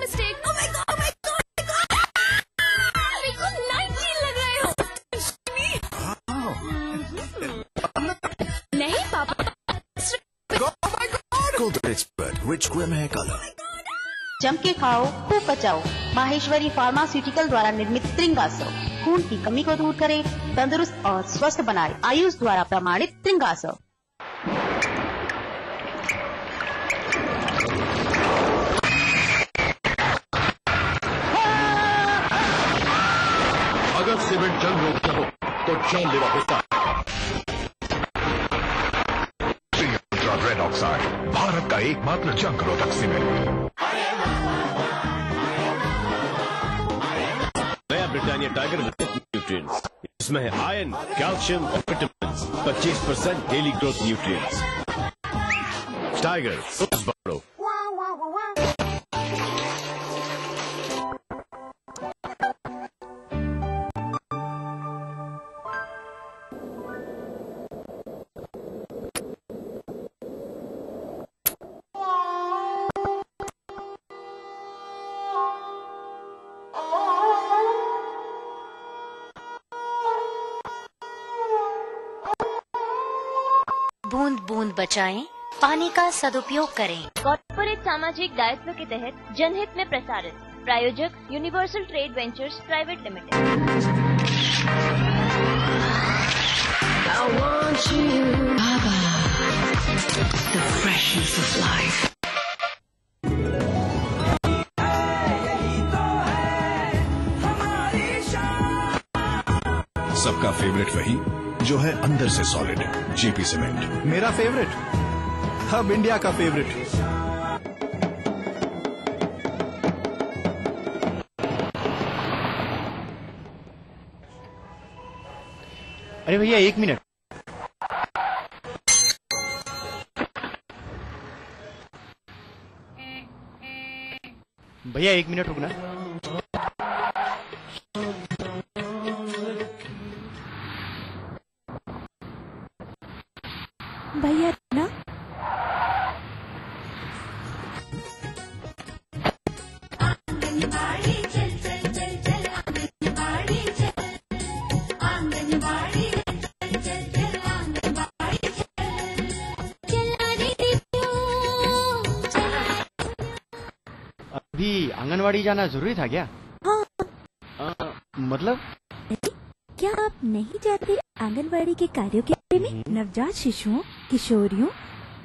Mistake. Oh my God, oh my God, oh my God! मेरे को 19 लग रहे हो। नहीं पापा। Oh my God! Golden Expert Rich Cream Hair Color. जम के खाओ, खूब बचाओ। माहेश्वरी फार्मास्यूटिकल द्वारा निर्मित त्रिंगासव खून की कमी को दूर करे, तंदुरुस्त और स्वस्थ बनाए। आयुष द्वारा प्रमाणित त्रिंगासव। अगर सीमेंट जंग रोकता हो तो जानलेवा होता है। रेड ऑक्साइड, भारत का एकमात्र जंग रोधक सीमेंट। नया ब्रिटानिया टाइगर न्यूट्रिएंट्स, इसमें है आयरन, कैल्शियम और vitamin. 25% daily growth nutrients. Tiger रोज बढ़ो। बूंद बूंद बचाएं, पानी का सदुपयोग करें। कॉर्पोरेट सामाजिक दायित्व के तहत जनहित में प्रसारित। प्रायोजक universal trade ventures private limited. The freshness of life. सबका फेवरेट वही जो है अंदर से सॉलिड। जीपी सीमेंट मेरा फेवरेट, अब इंडिया का फेवरेट। अरे भैया 1 मिनट। भैया 1 मिनट रुकना। भैया ना अभी आंगनवाड़ी जाना जरूरी था क्या? हाँ। मतलब क्या आप नहीं जानते आंगनवाड़ी के कार्यों के बारे में? नवजात शिशुओं, किशोरियों,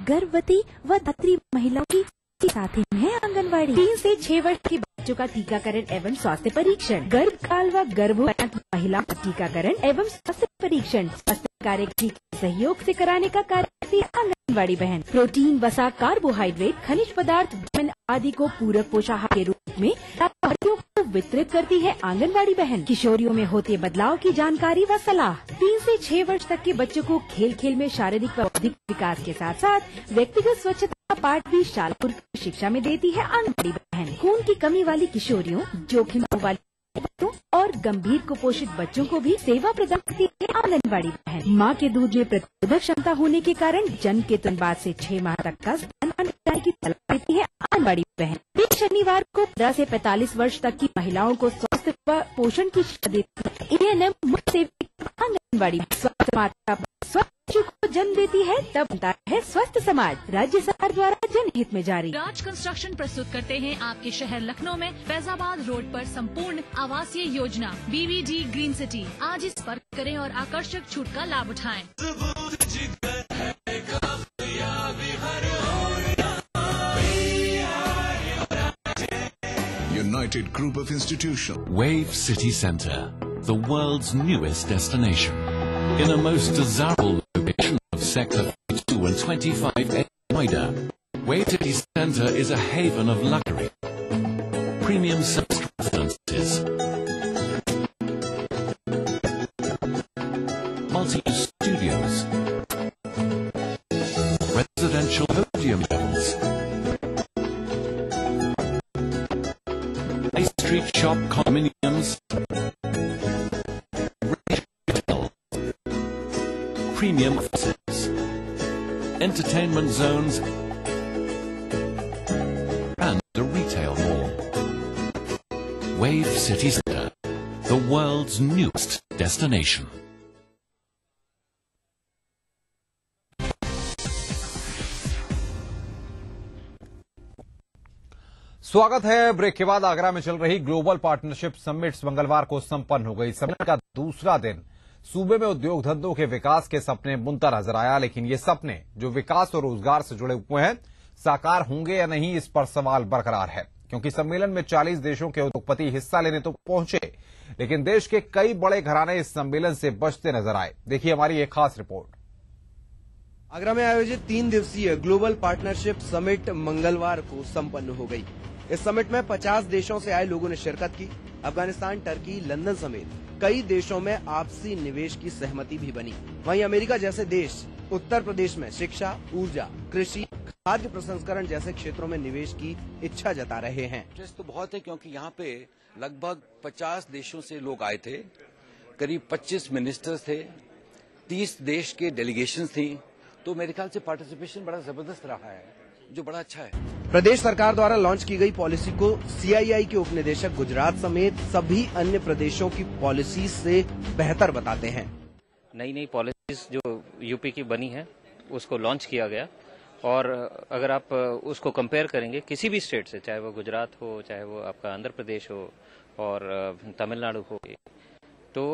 गर्भवती व धात्री महिलाओं की साथ ही है आंगनवाड़ी। 3 से 6 वर्ष के बच्चों का टीकाकरण एवं स्वास्थ्य परीक्षण, गर्भकाल व गर्भवती महिलाओं का टीकाकरण एवं स्वास्थ्य परीक्षण स्वास्थ्य कार्य के सहयोग से कराने का कार्य आंगनवाड़ी बहन। प्रोटीन, वसा, कार्बोहाइड्रेट, खनिज पदार्थ, विटामिन आदि को पूरक पोषाहार के रूप में लाभार्थियों को वितरित करती है आंगनवाड़ी बहन। किशोरियों में होते बदलाव की जानकारी व सलाह। 3 से 6 वर्ष तक के बच्चों को खेल खेल में शारीरिक व बौद्धिक विकास के साथ साथ व्यक्तिगत स्वच्छता का पाठ भी शालापुर शिक्षा में देती है आंगनवाड़ी बहन। खून की कमी वाली किशोरियों, जोखिम वाली बच्चों और गंभीर कुपोषित बच्चों को भी सेवा प्रदान करती है आंगनवाड़ी बहन। माँ के दूध में प्रतिरोधक क्षमता होने के कारण जन्म के तुरंत बाद से 6 माह तक का स्तनपान कराने की सलाह देती है आंगनवाड़ी बहन। शनिवार को 15 से 45 वर्ष तक की महिलाओं को स्वास्थ्य व पोषण की शिक्षा देती है ANM मुफ्त सेवा आंगनवाड़ी। स्वस्थ माता स्वस्थ शिशु को जन्म देती है तब बनता है स्वस्थ समाज। राज्य सरकार द्वारा जनहित में जारी। राज कंस्ट्रक्शन प्रस्तुत करते हैं आपके शहर लखनऊ में फैजाबाद रोड पर संपूर्ण आवासीय योजना BBD ग्रीन सिटी। आज इस पर करें और आकर्षक छूट का लाभ उठाएं। United Group of Institutions. Wave City Centre, the world's newest destination. In a most desirable location of Sector 2 and 25A Noida, Wave City Centre is a haven of luxury. Premium service residences, multi-use studios, residential podium levels, high street shop condominiums, retail, premium offices, entertainment zones, and a retail mall. Wave City Center, the world's newest destination. स्वागत है। Break के बाद आगरा में चल रही global partnership summit मंगलवार को संपन्न हो गई। समिट का दूसरा दिन सूबे में उद्योग धंधों के विकास के सपने बुनता नजर आया, लेकिन ये सपने जो विकास और रोजगार से जुड़े हुए हैं साकार होंगे या नहीं, इस पर सवाल बरकरार है। क्योंकि सम्मेलन में 40 देशों के उद्योगपति हिस्सा लेने तो पहुंचे, लेकिन देश के कई बड़े घराने इस सम्मेलन से बचते नजर आए। देखिए हमारी एक खास रिपोर्ट। आगरा में आयोजित 3 दिवसीय ग्लोबल पार्टनरशिप समिट मंगलवार को संपन्न हो गई। इस समिट में 50 देशों से आए लोगों ने शिरकत की। अफगानिस्तान, टर्की, लंदन समेत कई देशों में आपसी निवेश की सहमति भी बनी। वहीं अमेरिका जैसे देश उत्तर प्रदेश में शिक्षा, ऊर्जा, कृषि, खाद्य प्रसंस्करण जैसे क्षेत्रों में निवेश की इच्छा जता रहे हैं। इंटरेस्ट तो बहुत है क्योंकि यहाँ पे लगभग 50 देशों से लोग आए थे, करीब 25 मिनिस्टर्स थे, 30 देश के डेलीगेशंस थी, तो मेरे ख्याल से पार्टिसिपेशन बड़ा जबरदस्त रहा है, जो बड़ा अच्छा है। प्रदेश सरकार द्वारा लॉन्च की गई पॉलिसी को CII के उपनिदेशक गुजरात समेत सभी अन्य प्रदेशों की पॉलिसी से बेहतर बताते हैं। नई पॉलिसीज जो यूपी की बनी है उसको लॉन्च किया गया, और अगर आप उसको कंपेयर करेंगे किसी भी स्टेट से, चाहे वो गुजरात हो, चाहे वो आपका आंध्र प्रदेश हो और तमिलनाडु हो, तो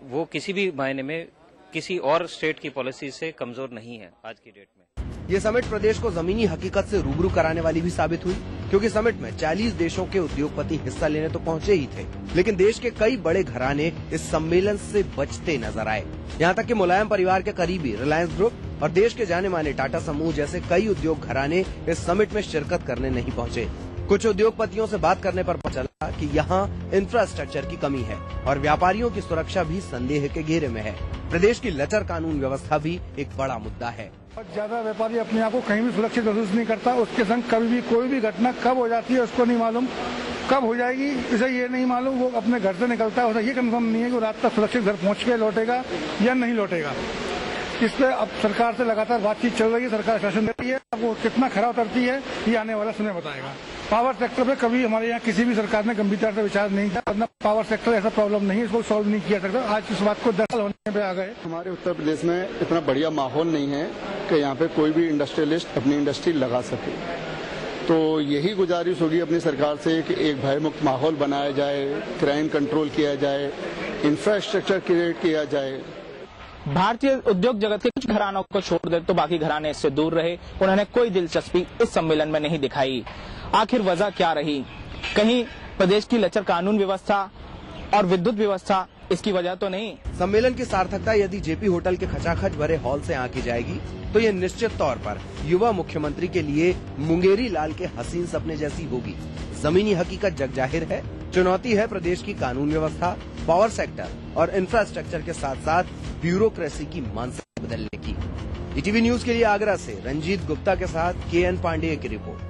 वो किसी भी मायने में किसी और स्टेट की पॉलिसी से कमजोर नहीं है आज की डेट में। ये समिट प्रदेश को जमीनी हकीकत से रूबरू कराने वाली भी साबित हुई, क्योंकि समिट में 40 देशों के उद्योगपति हिस्सा लेने तो पहुंचे ही थे, लेकिन देश के कई बड़े घराने इस सम्मेलन से बचते नजर आए। यहाँ तक कि मुलायम परिवार के करीबी रिलायंस ग्रुप और देश के जाने माने टाटा समूह जैसे कई उद्योग घराने इस समिट में शिरकत करने नहीं पहुंचे। कुछ उद्योगपतियों से बात करने पर पता चला कि यहाँ इंफ्रास्ट्रक्चर की कमी है और व्यापारियों की सुरक्षा भी संदेह के घेरे में है। प्रदेश की लचर कानून व्यवस्था भी एक बड़ा मुद्दा है। ज्यादा व्यापारी अपने आप को कहीं भी सुरक्षित महसूस नहीं करता। उसके संग कभी भी कोई भी घटना कब हो जाती है उसको नहीं मालूम, कब हो जाएगी उसे ये नहीं मालूम। वो अपने घर से निकलता है, उसे ये कंफर्म नहीं है कि वो रात तक सुरक्षित घर पहुंच के लौटेगा या नहीं लौटेगा। इस पे अब सरकार से लगातार बातचीत चल रही है, सरकार शासन दे रही है। अब वो कितना खरा उतरती है ये आने वाला समय बताएगा। पावर सेक्टर पे कभी हमारे यहाँ किसी भी सरकार ने गंभीरता से विचार नहीं किया, वरना पावर सेक्टर ऐसा प्रॉब्लम नहीं है, इसको सॉल्व नहीं किया सकता। आज इस बात को 10 साल होने पे आ गए। हमारे उत्तर प्रदेश में इतना बढ़िया माहौल नहीं है कि यहाँ पे कोई भी इंडस्ट्रियलिस्ट अपनी इंडस्ट्री लगा सके, तो यही गुजारिश होगी अपनी सरकार से कि एक भय मुक्त माहौल बनाया जाए, क्राइम कंट्रोल किया जाए, इंफ्रास्ट्रक्चर क्रिएट किया जाए। भारतीय उद्योग जगत के कुछ घरानों को छोड़ दे तो बाकी घराने इससे दूर रहे। उन्होंने कोई दिलचस्पी इस सम्मेलन में नहीं दिखाई। आखिर वजह क्या रही? कहीं प्रदेश की लचर कानून व्यवस्था और विद्युत व्यवस्था इसकी वजह तो नहीं? सम्मेलन की सार्थकता यदि जेपी होटल के खचाखच भरे हॉल से आंकी जाएगी तो ये निश्चित तौर पर युवा मुख्यमंत्री के लिए मुंगेरी लाल के हसीन सपने जैसी होगी। जमीनी हकीकत जग जाहिर है, चुनौती है प्रदेश की कानून व्यवस्था, पावर सेक्टर और इंफ्रास्ट्रक्चर के साथ साथ ब्यूरोक्रेसी की मानसिकता बदलने की। ईटीवी न्यूज के लिए आगरा से रंजीत गुप्ता के साथ KN पांडेय की रिपोर्ट।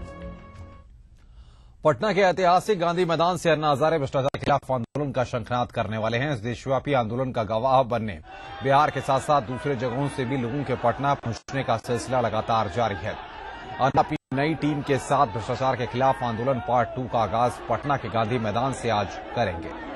पटना के ऐतिहासिक गांधी मैदान से अन्ना हजारे भ्रष्टाचार के खिलाफ आंदोलन का शंखनाद करने वाले हैं। इस देशव्यापी आंदोलन का गवाह बनने बिहार के साथ साथ दूसरे जगहों से भी लोगों के पटना पहुंचने का सिलसिला लगातार जारी है। अन्ना अपनी नई टीम के साथ भ्रष्टाचार के खिलाफ आंदोलन पार्ट 2 का आगाज पटना के गांधी मैदान से आज करेंगे।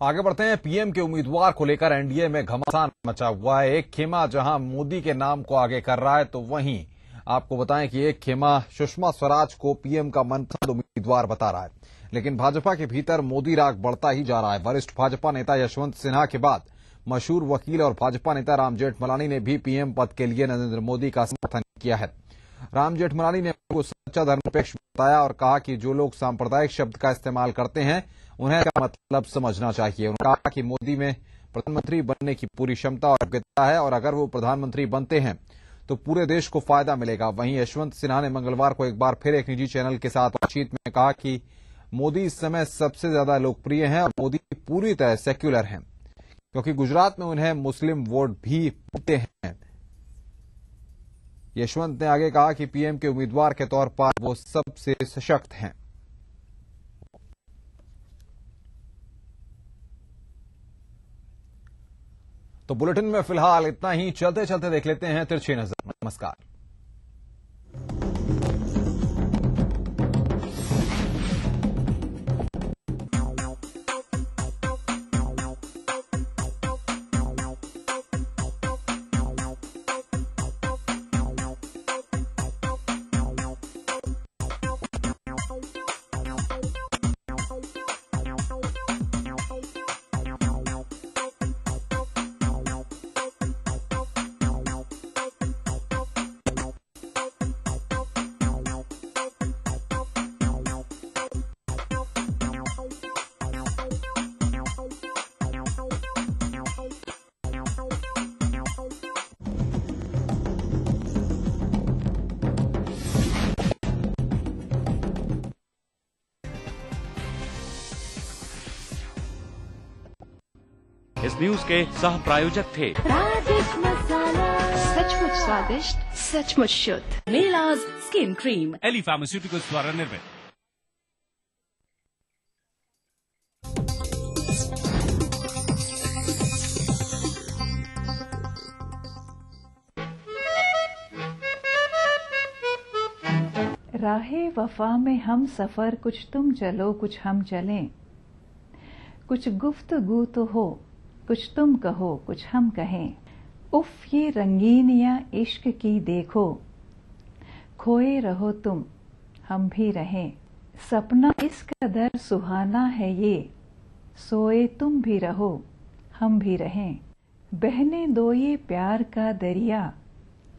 आगे बढ़ते हैं। पीएम के उम्मीदवार को लेकर एनडीए में घमासान मचा हुआ है। एक खेमा जहां मोदी के नाम को आगे कर रहा है, तो वहीं आपको बताएं कि एक खेमा सुषमा स्वराज को पीएम का मनपसंद उम्मीदवार बता रहा है। लेकिन भाजपा के भीतर मोदी राग बढ़ता ही जा रहा है। वरिष्ठ भाजपा नेता यशवंत सिन्हा के बाद मशहूर वकील और भाजपा नेता राम जेठमलानी ने भी पीएम पद के लिए नरेंद्र मोदी का समर्थन किया है। राम जेठमलानी ने को सच्चा धर्मनिरपेक्ष बताया और कहा कि जो लोग सांप्रदायिक शब्द का इस्तेमाल करते हैं उन्हें इसका मतलब समझना चाहिए। उन्होंने कहा कि मोदी में प्रधानमंत्री बनने की पूरी क्षमता और योग्यता है और अगर वो प्रधानमंत्री बनते हैं तो पूरे देश को फायदा मिलेगा। वहीं यशवंत सिन्हा ने मंगलवार को एक बार फिर एक निजी चैनल के साथ बातचीत में कहा कि मोदी इस समय सबसे ज्यादा लोकप्रिय हैं और मोदी पूरी तरह सेक्युलर हैं, क्योंकि गुजरात में उन्हें मुस्लिम वोट भी मिलते हैं। यशवंत ने आगे कहा कि पीएम के उम्मीदवार के तौर पर वो सबसे सशक्त हैं। तो बुलेटिन में फिलहाल इतना ही। चलते चलते देख लेते हैं तिरछी नजर। नमस्कार। इस न्यूज के सह प्रायोजक थे राजेश मसाला, सचमुच स्वादिष्ट, सचमुच शुद्ध। नीलाज स्किन क्रीम, एली फार्मास्यूटिकल्स द्वारा निर्मित। राहे वफा में हम सफर, कुछ तुम चलो कुछ हम चलें, कुछ गुफ्तगू तो हो, कुछ तुम कहो कुछ हम कहें। उफ ये रंगीनियां इश्क की देखो, खोए रहो तुम हम भी रहें। सपना इस कदर सुहाना है ये, सोए तुम भी रहो हम भी रहें। बहने दो ये प्यार का दरिया,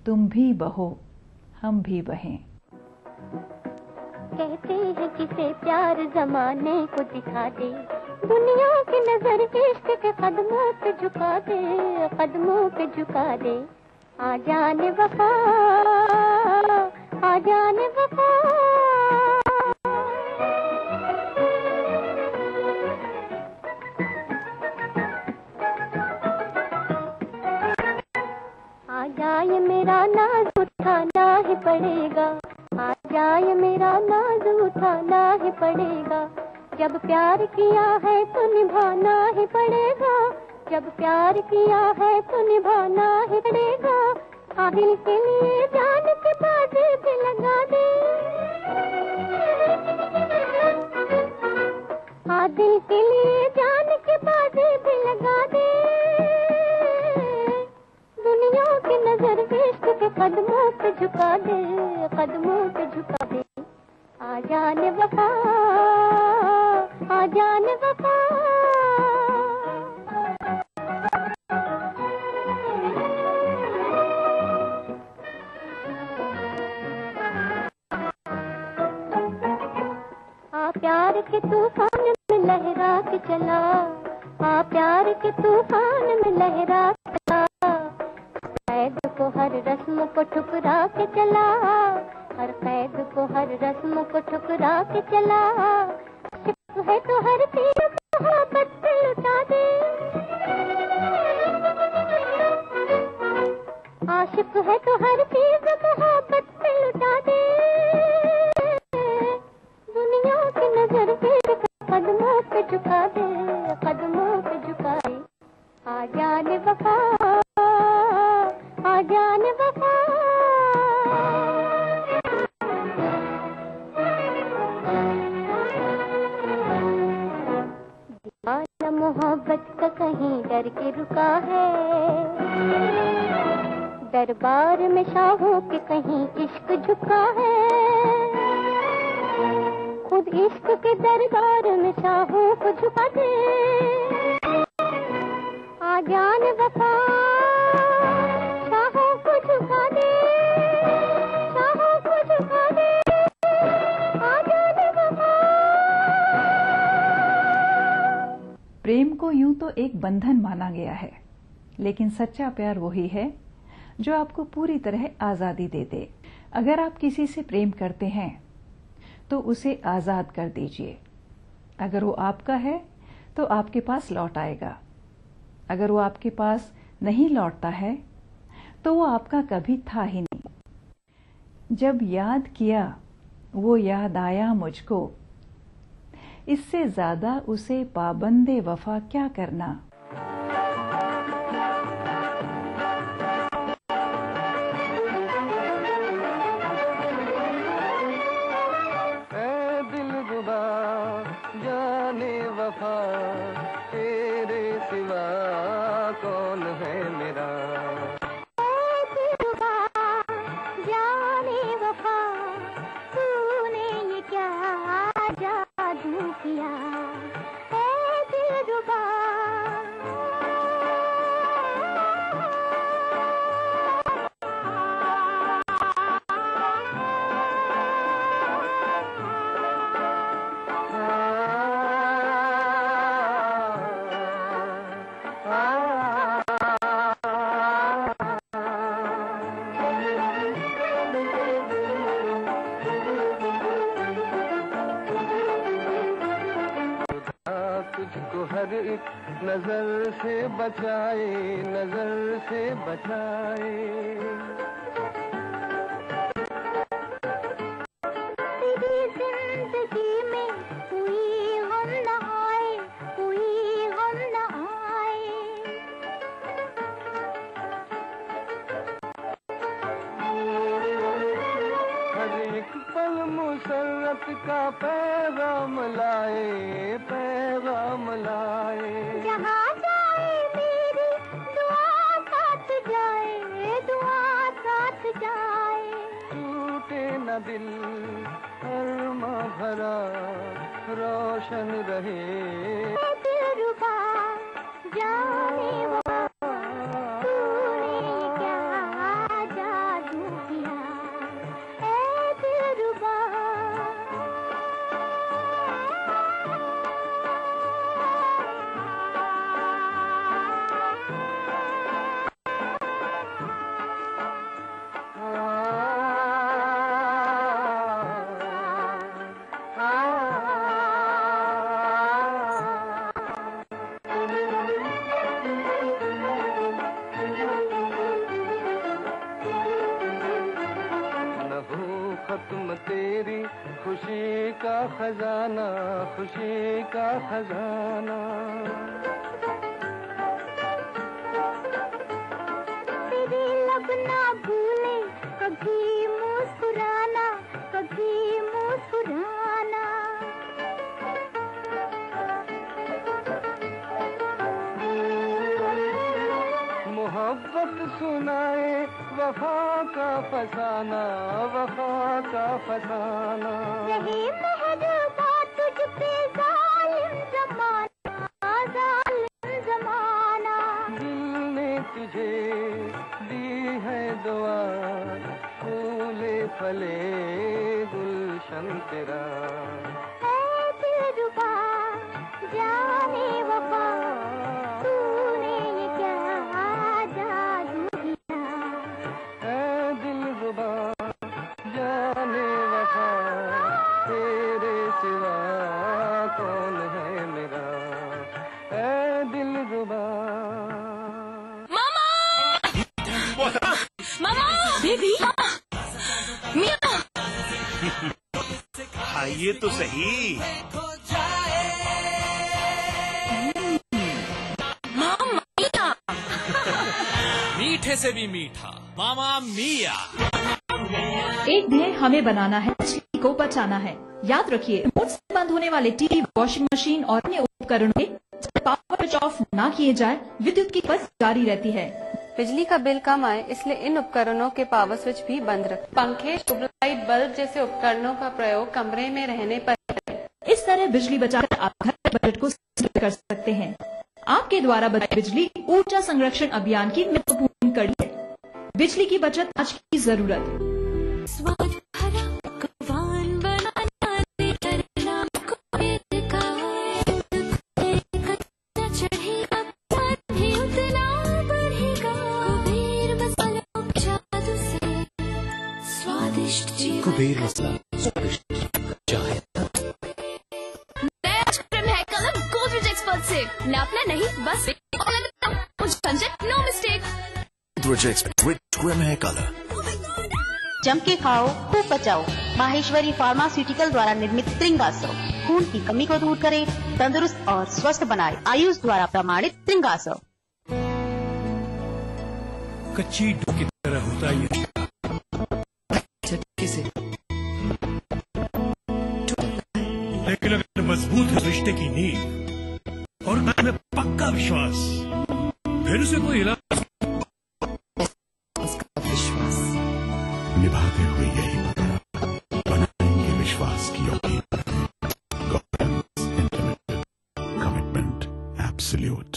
तुम भी बहो हम भी बहें। कहते हैं किसे प्यार जमाने को दिखा दे, दुनिया की नजर इश्क के कदमों पे झुका दे, कदमों पे झुका दे। आ जाने वफा, आ जाने वफा। आ जाए मेरा नाज उठाना ही पड़ेगा, आ जाए मेरा नाज उठाना ही पड़ेगा। जब प्यार किया है तो निभाना ही पड़ेगा, जब प्यार किया है तो निभाना ही पड़ेगा। आ दिल के लिए जान के बाजे भी लगा दे, आ दिल के लिए जान के बाजे भी लगा दे। दुनिया की नजर इश्क के कदमों पे झुका दे, कदमों पे झुका दे। आ जाने वफा, आ जाने वफा। आ प्यार के तूफान में लहरा के चला, आ प्यार के तूफान में लहरा के चला। कैद को हर रस्म को ठुकरा के चला, हर कैद को हर रस्म को ठुकरा के चला। है तो हर चीज मोहब्बत पे लुटा दे, आशिक है तो हर चीज मोहब्बत पे लुटा दे। दुनिया की नजर के कदमों पे झुका दे, कदमों पे झुका दे। आ जाने वफा, आ जाने वफा। मोहब्बत का कहीं डर के रुका है, दरबार में शाहों के कहीं इश्क झुका है। खुद इश्क के दरबार में शाहों को झुका दे। आ जाने वफा, शाहों को झुका दे, शाहों को झुका दे। आ जाने वफा। प्रेम को यूं तो एक बंधन माना गया है, लेकिन सच्चा प्यार वही है जो आपको पूरी तरह आजादी दे दे। अगर आप किसी से प्रेम करते हैं तो उसे आजाद कर दीजिए, अगर वो आपका है तो आपके पास लौट आएगा। अगर वो आपके पास नहीं लौटता है तो वो आपका कभी था ही नहीं। जब याद किया वो याद आया मुझको, इससे ज्यादा उसे पाबंदे वफा क्या करना। ऐ दिलरुबा जाने वफा तेरे सिवा कौन है मेरा। नजर से बचाए, नजर से बचाए। तेरी जिंदगी में कोई गम न आए, कोई गम न आए। हर एक पल मुसर्रत का पैगाम लाए, पैगाम लाए। जहाँ जाए मेरी दुआ साथ जाए, दुआ साथ जाए। टूटे न दिल अरमा भरा रोशन रहे। दिलरुबा जाने वो तूने क्या जादू किया, ऐ दिलरुबा। तेरी खुशी का खजाना, खुशी का खजाना। तेरे लब ना भूले कभी मुस्कुराना, कभी मुस्कुराना। मोहब्बत सुनाए वफा का फसाना, वफा का फसाना। नहीं मेहरबा तुझ पे जालिम जमाना, जालिम जमाना। दिल ने तुझे दी है दुआ, फूले फले गुलशन तेरा। ऐ दिलरुबा जाने वफा तूने ये क्या जादू किया। ऐ दिलरुबा जाने वफा तेरे सिवा कौन है मेरा। ऐ दिलरुबा। मामा बेबी मिया। खाइए तो सही। मीठे से भी मीठा मामा मिया। एक ध्येय हमें बनाना है, मछली को बचाना है। याद रखिए, रिमोट से बंद होने वाले टीवी, वॉशिंग मशीन और अन्य उपकरणों में जब पावर स्विच ऑफ न किए जाए, विद्युत की खपत जारी रहती है। बिजली का बिल कम आए, इसलिए इन उपकरणों के पावर स्विच भी बंद रखें। पंखे, ट्यूबलाइट, बल्ब जैसे उपकरणों का प्रयोग कमरे में रहने पर करें। इस तरह बिजली बचाकर आप घर के बजट को संतुलित कर सकते हैं। आपके द्वारा बचाई बिजली ऊर्जा संरक्षण अभियान की महत्वपूर्ण कड़ी है। बिजली की बचत आज की जरूरत। कुबेर मसाला स्वादिष्ट चाय। नया मिस्टेक, नापना नहीं बस झंझट no mistake. Rich Grim Hair Color। जम के खाओ खूब बचाओ। माहेश्वरी फार्मास्यूटिकल द्वारा निर्मित त्रिंगासव खून की कमी को दूर करे, तंदुरुस्त और स्वस्थ बनाए। आयुष द्वारा प्रमाणित त्रिंगासव। कच्ची डो की तरह होता है से, लेकिन अगर मजबूत है रिश्ते की नींव और मैं पक्का विश्वास, फिर उसे कोई हिला विश्वास निभाते हुए यही पकड़ा, बनाएंगे विश्वास की कमिटमेंट एब्सोल्यूट।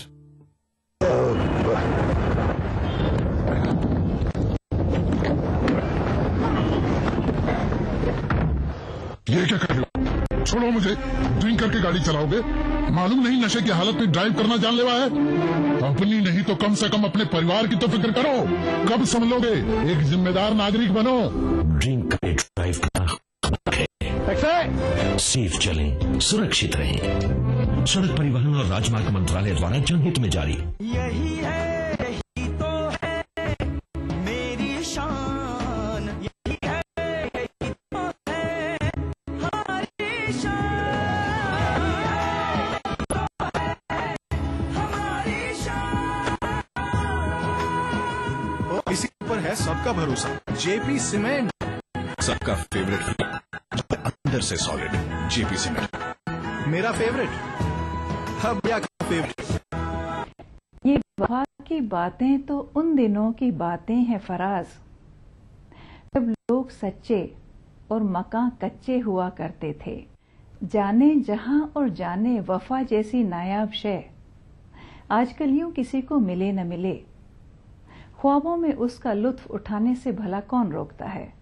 ये क्या कर रहे हो? छोड़ो मुझे। ड्रिंक करके गाड़ी चलाओगे? मालूम नहीं नशे की हालत में ड्राइव करना जानलेवा है? अपनी नहीं तो कम से कम अपने परिवार की तो फिक्र करो। कब संभलोगे? एक जिम्मेदार नागरिक बनो। ड्रिंक करके ड्राइव करना। सेफ चलें, सुरक्षित रहें। सड़क परिवहन और राजमार्ग मंत्रालय द्वारा जनहित में जारी। यही है, यही तो है मेरी शान। यही है, यही तो है हमारी शान। हमारी शान। इसी पर है सबका भरोसा, जेपी सीमेंट। सबका फेवरेट, अंदर से सॉलिड, जेपी सीमेंट। मेरा फेवरेट। अब क्या फेवरेट? ये वफा की बातें तो उन दिनों की बातें हैं फराज, जब लोग सच्चे और मकां कच्चे हुआ करते थे। जाने जहां और जाने वफा जैसी नायाब शय आजकल यूं किसी को मिले न मिले। ख्वाबों में उसका लुत्फ उठाने से भला कौन रोकता है।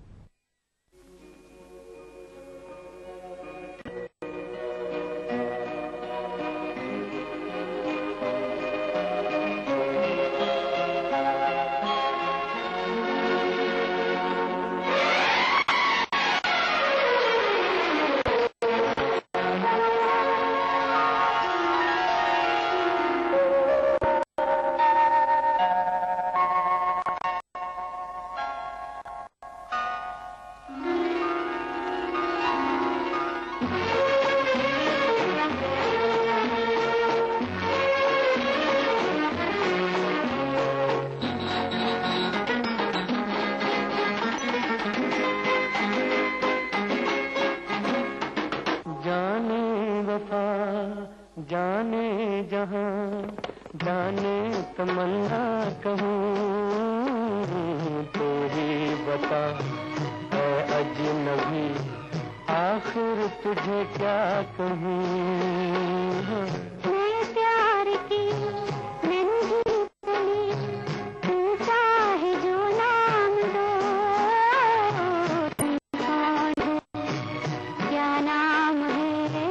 जाने जहां जाने तमन्ना कहूँ तो ही बता है अजनबी आखिर तुझे क्या कहूँ। मैं प्यार की नन्ही कली तू चाहे जो नाम दो, कौन हो क्या नाम है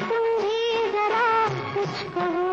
तुम भी जरा कुछ कहो।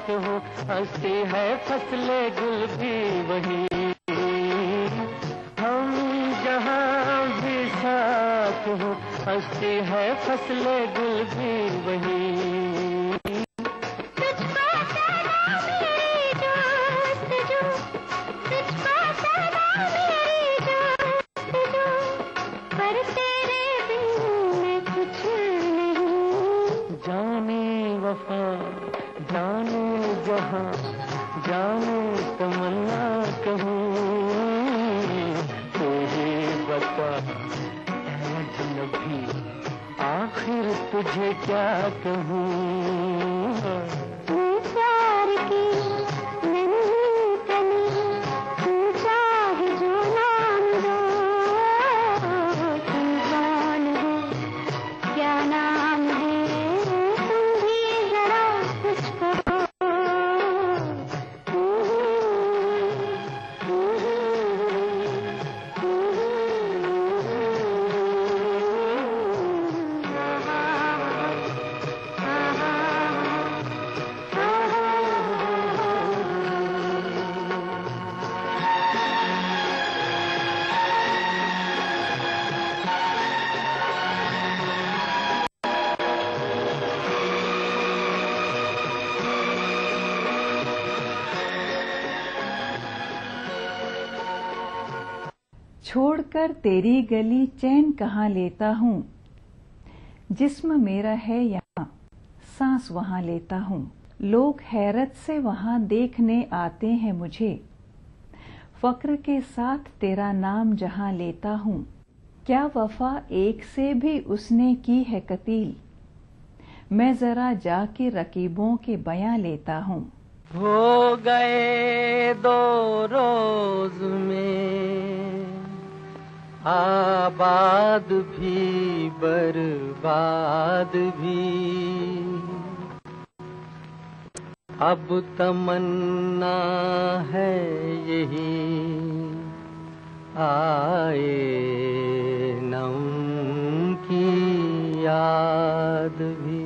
साथ हो, हंसती है फसले गुल भी वही, हम जहाँ भी साथ हो, हंसती है फसले गुल भी वही। जाने जहां जाने तमन्ना कहूँ, तू ही बता ऐ अजनबी आखिर तुझे क्या कहूँ। प्यार की नहीं चली, तू चाहे जो नाम दो, तुम कौन हो क्या नाम है, छोड़कर तेरी गली चैन कहाँ लेता हूँ, जिस्म मेरा है यहाँ सांस वहाँ लेता हूँ, लोग हैरत से वहाँ देखने आते हैं मुझे, फक्र के साथ तेरा नाम जहाँ लेता हूँ, क्या वफा एक से भी उसने की है कतील, मैं जरा जाके रकीबों के बयां लेता हूँ। हो गए 2 रोज में आबाद भी बर्बाद भी, अब तमन्ना है यही आए नम की याद भी।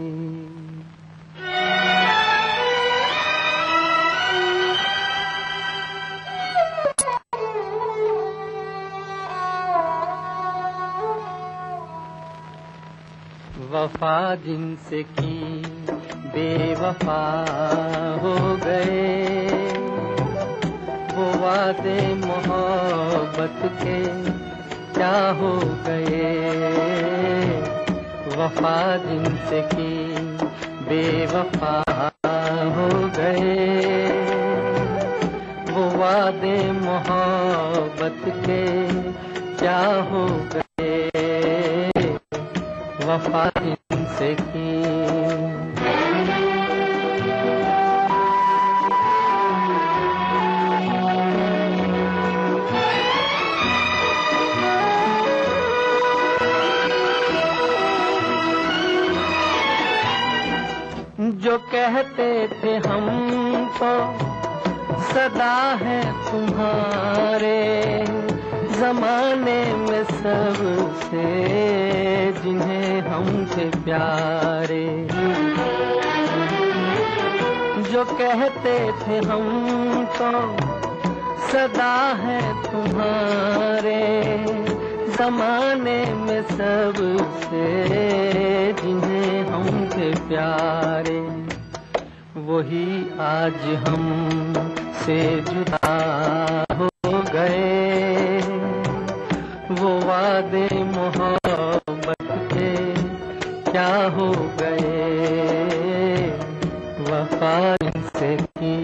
वफा जिनसे की बेवफा हो गए, वो वादे मोहब्बत के क्या हो गए, वफा जिनसे की बेवफा हो गए, वो वादे मोहब्बत के क्या हो गए, वफा जिनसे की। जो कहते थे हम तो सदा है तुम्हारे, जमाने में सबसे जिन्हें हम थे प्यारे, जो कहते थे हम तो सदा है तुम्हारे, जमाने में सबसे जिन्हें हम थे प्यारे, वही आज हम से जुदा हो गए, वो वादे मोहब्बत के क्या हो गए, वफा से की।